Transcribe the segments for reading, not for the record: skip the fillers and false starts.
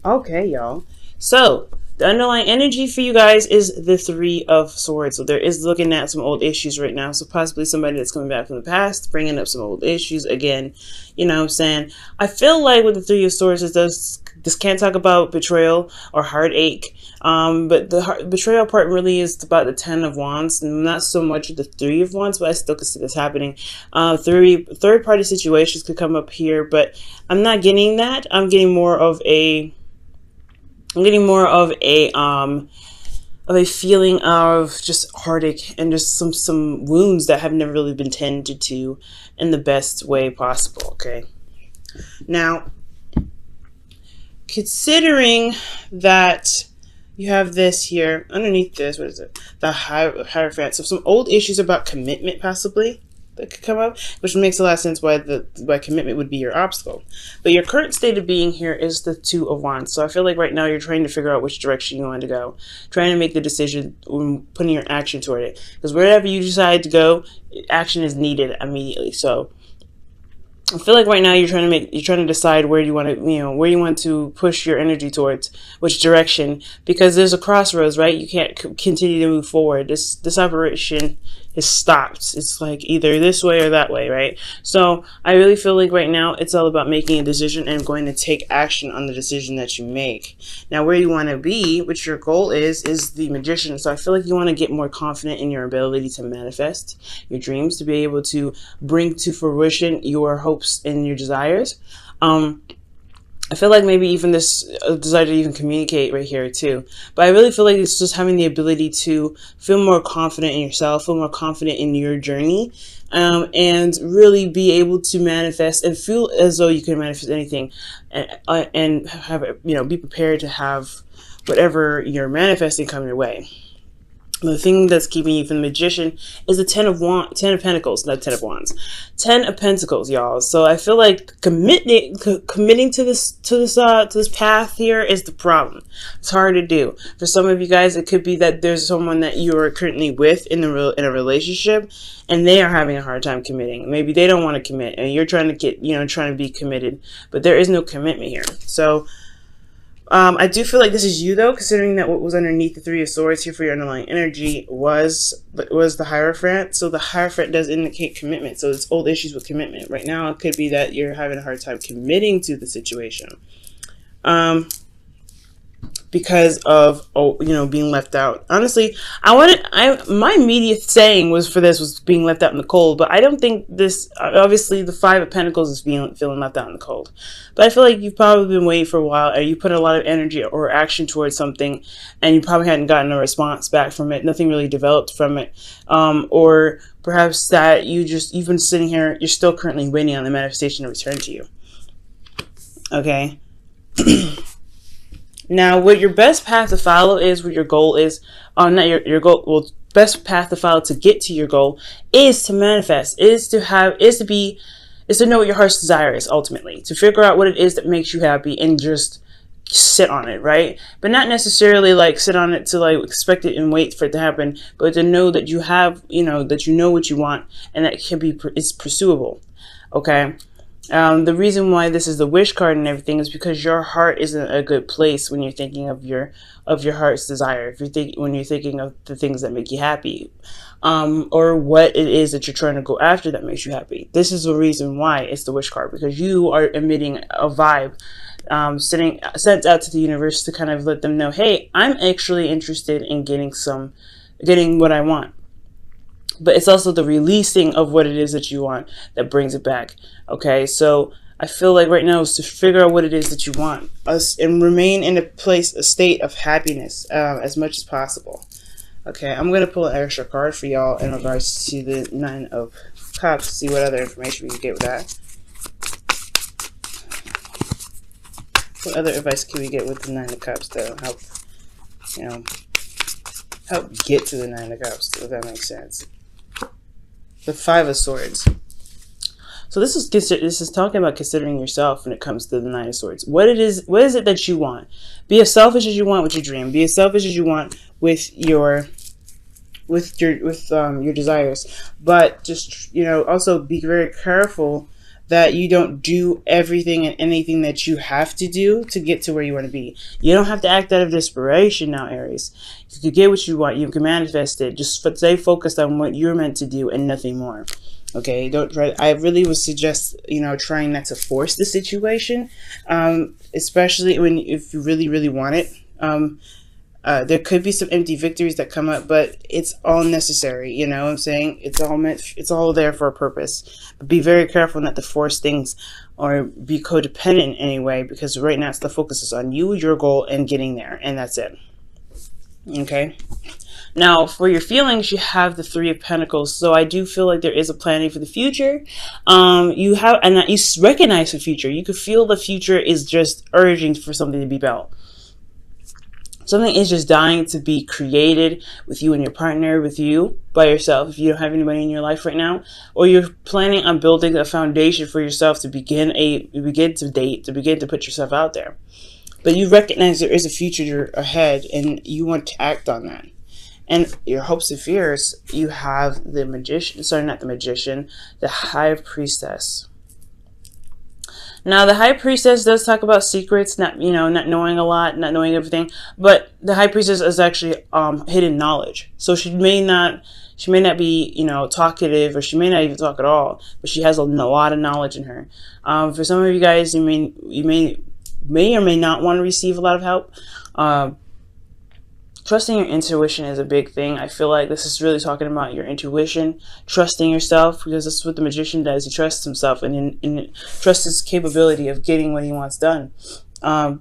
Okay, y'all. So the underlying energy for you guys is the Three of Swords. So there is looking at some old issues right now. So possibly somebody that's coming back from the past, bringing up some old issues again. You know what I'm saying? I feel like with the Three of Swords, this can't talk about betrayal or heartache. But the betrayal part really is about the Ten of Wands, not so much the Three of Wands, but I still can see this happening. Third party situations could come up here, but I'm not getting that. I'm getting more of a feeling of just heartache and just some wounds that have never really been tended to in the best way possible. Okay. Now, considering that you have this here underneath this, what is it? The Hierophant. So some old issues about commitment possibly that could come up, which makes a lot of sense why commitment would be your obstacle. But your current state of being here is the Two of Wands. So I feel like right now you're trying to figure out which direction you want to go, trying to make the decision, putting your action toward it. Because wherever you decide to go, action is needed immediately. So I feel like right now you're trying to decide where you want to push your energy towards, which direction, because there's a crossroads, right? You can't continue to move forward. This operation is stopped. It's like either this way or that way, right? So I really feel like right now it's all about making a decision and going to take action on the decision that you make. Now, where you want to be, which your goal is the Magician. So I feel like you want to get more confident in your ability to manifest your dreams, to be able to bring to fruition your hopes and your desires. I feel like maybe even this desire to even communicate right here too. But I really feel like it's just having the ability to feel more confident in yourself, feel more confident in your journey, and really be able to manifest and feel as though you can manifest anything, and have, be prepared to have whatever you're manifesting come your way. The thing that's keeping you from the Magician is the Ten of Pentacles, not Ten of Wands, 10 of Pentacles, y'all. So I feel like committing to this path here is the problem. It's hard to do. For some of you guys, it could be that there's someone that you are currently with in a relationship, and they are having a hard time committing. Maybe they don't want to commit, and you're trying to be committed, but there is no commitment here. So I do feel like this is you, though, considering that what was underneath the Three of Swords here for your underlying energy was the Hierophant. So the Hierophant does indicate commitment. So it's old issues with commitment. Right now, it could be that you're having a hard time committing to the situation. Because of being left out. Honestly, my immediate saying was being left out in the cold, but I don't think this, obviously the Five of Pentacles is feeling left out in the cold. But I feel like you've probably been waiting for a while, and you put a lot of energy or action towards something, and you probably hadn't gotten a response back from it. Nothing really developed from it. Or perhaps that you've been sitting here, you're still currently waiting on the manifestation to return to you. Okay. Now, what your best path to follow is, what your goal is, not your goal, well, best path to follow to get to your goal is to manifest, is to know what your heart's desire is, ultimately, to figure out what it is that makes you happy and just sit on it, right? But not necessarily like sit on it to like expect it and wait for it to happen, but to know that you have, that you know what you want and that it's pursuable, okay? The reason why this is the wish card and everything is because your heart isn't a good place when you're thinking of your heart's desire. When you're thinking of the things that make you happy, or what it is that you're trying to go after that makes you happy. This is the reason why it's the wish card, because you are emitting a vibe, sent out to the universe to kind of let them know, hey, I'm actually interested in getting what I want. But it's also the releasing of what it is that you want that brings it back. Okay, so I feel like right now is to figure out what it is that you want and remain in a state of happiness as much as possible. Okay, I'm going to pull an extra card for y'all in regards to the Nine of Cups, see what other information we can get with that. What other advice can we get with the Nine of Cups to help get to the Nine of Cups, if that makes sense? The Five of Swords. So this is talking about considering yourself when it comes to the Nine of Swords. What is it that you want? Be as selfish as you want with your dream. Be as selfish as you want with your desires. But just also be very careful that you don't do everything and anything that you have to do to get to where you want to be. You don't have to act out of desperation now, Aries. You can get what you want. You can manifest it. Just stay focused on what you're meant to do and nothing more. Okay, don't try. I really would suggest, trying not to force the situation, especially if you really, really want it. There could be some empty victories that come up, but it's all necessary. You know what I'm saying? It's all there for a purpose. But be very careful not to force things or be codependent in any way, because right now the focus is on you, your goal, and getting there, and that's it. Okay. Now, for your feelings, you have the Three of Pentacles. So I do feel like there is a planning for the future. You recognize the future. You could feel the future is just urging for something to be built. Something is just dying to be created with you and your partner, with you by yourself, if you don't have anybody in your life right now, or you're planning on building a foundation for yourself to begin to put yourself out there. But you recognize there is a future ahead and you want to act on that. And your hopes and fears, you have the Magician, sorry, not the Magician, the High Priestess. Now, the High Priestess does talk about secrets, not knowing a lot, not knowing everything. But the High Priestess is actually hidden knowledge. So she may not be, talkative, or she may not even talk at all. But she has a lot of knowledge in her. For some of you guys, you may or may not want to receive a lot of help. Trusting your intuition is a big thing. I feel like this is really talking about your intuition, trusting yourself, because that's what the Magician does. He trusts himself and trusts his capability of getting what he wants done. So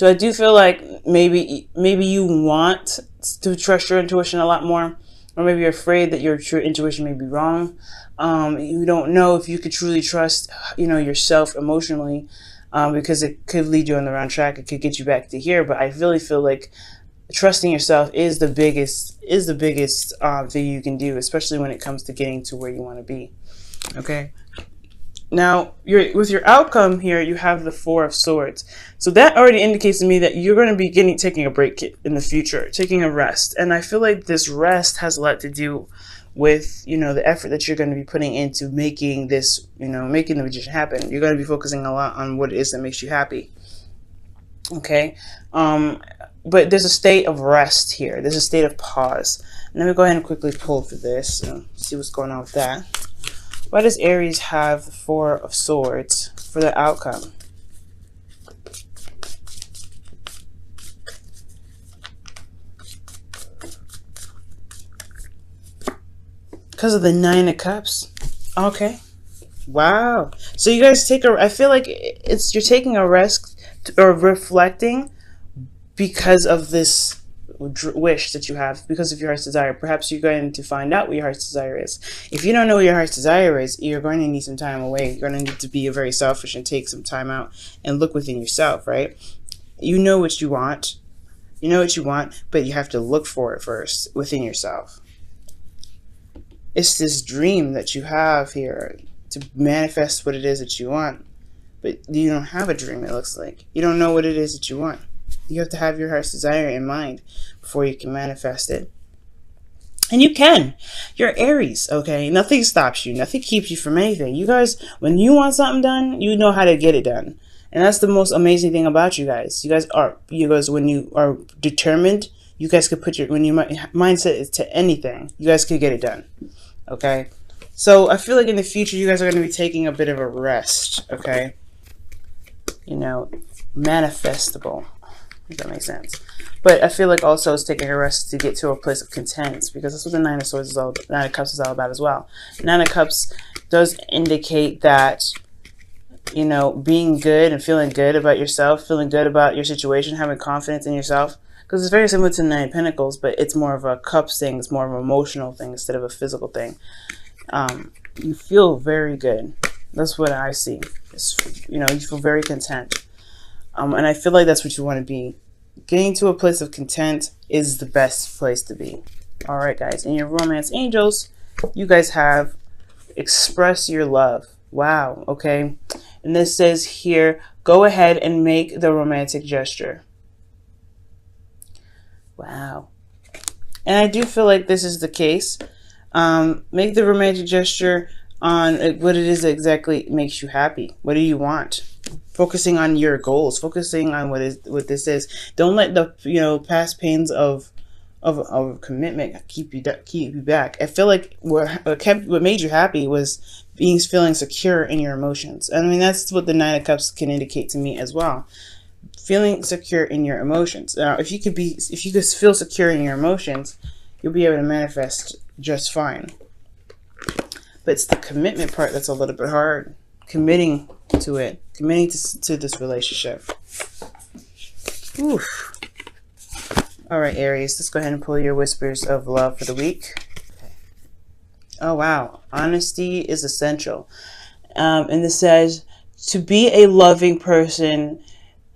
I do feel like maybe you want to trust your intuition a lot more, or maybe you're afraid that your true intuition may be wrong. You don't know if you could truly trust, yourself emotionally, because it could lead you on the wrong track. It could get you back to here. But I really feel like trusting yourself is the biggest thing you can do, especially when it comes to getting to where you want to be. Okay. Now, with your outcome here, you have the Four of Swords. So that already indicates to me that you're going to be taking a break in the future, taking a rest. And I feel like this rest has a lot to do with, the effort that you're going to be putting into making this, making the Magician happen. You're going to be focusing a lot on what it is that makes you happy. Okay. But there's a state of rest here. There's a state of pause. And let me go ahead and quickly pull for this and see what's going on with that. Why does Aries have the Four of Swords for the outcome? Because of the Nine of Cups. Okay. Wow. So you guys I feel like you're taking a rest or reflecting because of this wish that you have, because of your heart's desire. Perhaps you're going to find out what your heart's desire is. If you don't know what your heart's desire is, you're going to need some time away. You're going to need to be very selfish and take some time out and look within yourself, right? You know what you want. You know what you want, but you have to look for it first within yourself. It's this dream that you have here to manifest what it is that you want. But you don't have a dream, it looks like. You don't know what it is that you want. You have to have your heart's desire in mind before you can manifest it. And you can. You're Aries, okay? Nothing stops you. Nothing keeps you from anything. You guys, when you want something done, you know how to get it done. And that's the most amazing thing about you guys. You guys, when you are determined, you guys could when your mindset is to anything, you guys could get it done, okay? So I feel like in the future, you guys are going to be taking a bit of a rest, okay? Manifestable. If that makes sense. But I feel like also it's taking a rest to get to a place of content, because that's what the Nine of Swords Nine of Cups is all about as well. Nine of Cups does indicate that, being good and feeling good about yourself, feeling good about your situation, having confidence in yourself, because it's very similar to the Nine of Pentacles, but it's more of a cups thing. It's more of an emotional thing instead of a physical thing. You feel very good. That's what I see. You feel very content. And I feel like that's what you want to be. Getting to a place of content is the best place to be. All right, guys. And your romance angels, you guys have express your love. Wow. Okay. And this says here, go ahead and make the romantic gesture. Wow. And I do feel like this is the case. Make the romantic gesture. on what it is that exactly makes you happy. What do you want? Focusing on your goals, focusing on what this is. Don't let the past pains of commitment keep you back. I feel like what made you happy was feeling secure in your emotions. I mean, that's what the Nine of Cups can indicate to me as well. Feeling secure in your emotions. Now, if you could feel secure in your emotions, you'll be able to manifest just fine. But it's the commitment part that's a little bit hard. Committing to it. Committing to this relationship. Oof. All right, Aries, let's go ahead and pull your whispers of love for the week. Okay. Oh, wow. Honesty is essential. And this says, to be a loving person,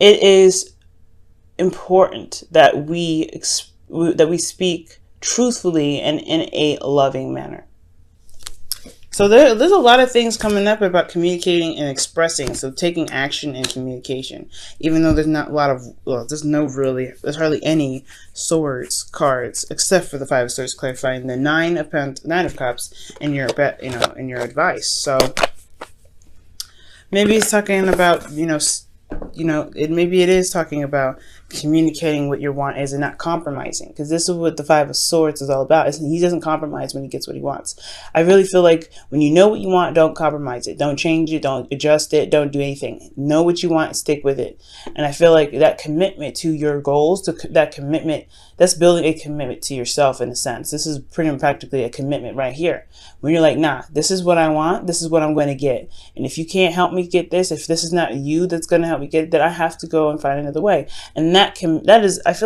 it is important that we speak truthfully and in a loving manner. So there's a lot of things coming up about communicating and expressing. So taking action in communication, even though there's not a lot of, there's hardly any swords cards except for the Five of Swords, clarifying the Nine of Cups in your in your advice. So maybe it's talking about maybe it is talking about communicating what your want is and not compromising, because this is what the Five of Swords is all about. He doesn't compromise when he gets what he wants. I really feel like when you know what you want, don't compromise it, don't change it, don't adjust it, don't do anything. Know what you want, stick with it. And I feel like that commitment to your goals, that's building a commitment to yourself in a sense. This is pretty practically a commitment right here. When you're like, nah, this is what I want, this is what I'm going to get. And if you can't help me get this, if this is not you that's going to help me get it, then I have to go and find another way. And I feel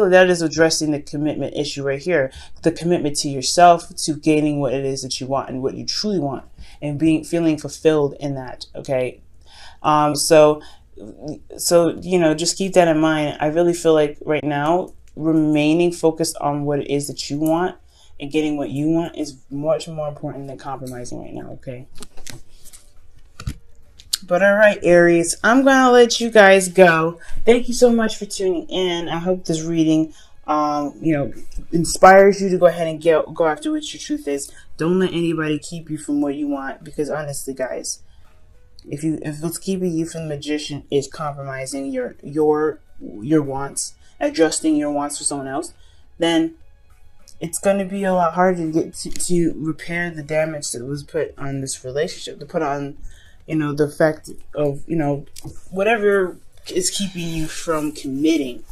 like that is addressing the commitment issue right here. The commitment to yourself, to gaining what it is that you want and what you truly want, and feeling fulfilled in that. Okay. So just keep that in mind. I really feel like right now, remaining focused on what it is that you want and getting what you want is much more important than compromising right now. Okay. But all right, Aries, I'm going to let you guys go. Thank you so much for tuning in. I hope this reading, inspires you to go ahead and go after what your truth is. Don't let anybody keep you from what you want, because honestly, guys, if what's keeping you from the Magician is compromising your wants, adjusting your wants for someone else, then it's going to be a lot harder to get to repair the damage that was put on this relationship, to put on the effect of, whatever is keeping you from committing.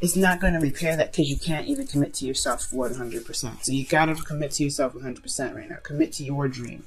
It's not going to repair that, because you can't even commit to yourself 100%. So you got to commit to yourself 100% right now. Commit to your dream.